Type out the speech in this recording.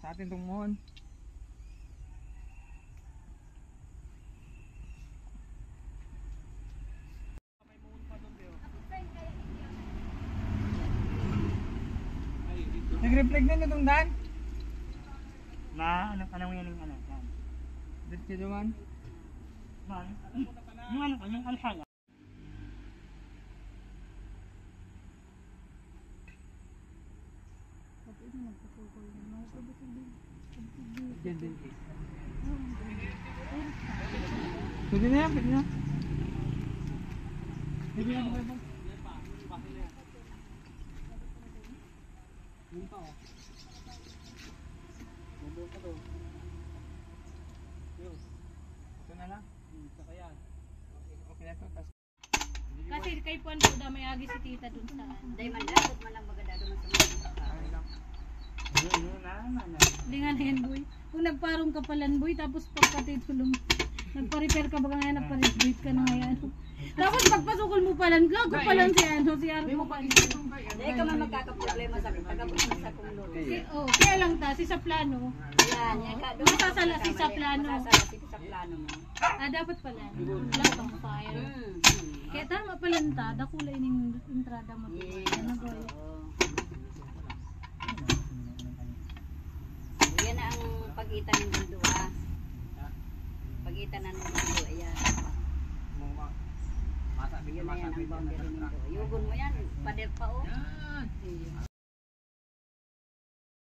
Sa atin itong mohon. Nag-reflect na itong daan? Na, anong yan yung ano? Dito ka naman? Yung alsanga. Diyan din. Pwede na yan, pwede na. Pwede na ba? Yun pa oh. Mabuo ka to. Yun. Ito na lang. Saka yan. Okay na ito. Kasi kay Puan po may agi si tita dun sa Dahil man dapat man lang magadado man sa mga. Ay lang. Hindi nga na yan, boy. Kung nagparong ka palan, boy, tapos pagkatitulong, nagpa-repair ka ba nga nagpa-repair ka na ngayon. Tapos pagpasukol mo palan, gago palan si ano, si Arco pa. Dahil ka man magkakaproblema sa pagkabutin sa kumulo. Kaya lang ta, si sa plano. Yan, yan ka. Masasalasi sa plano. Masasalasi sa plano mo. Dapat pala. Wala pang fire. Kaya tama palan ta, dakulay ning entrada mo. Ano ba yun? Yan na ang pagitan ng mundo ha. Pagitan ng mundo, ayan. Yan na yan ang boundary nito. Yugon mo yan, pader pa oh.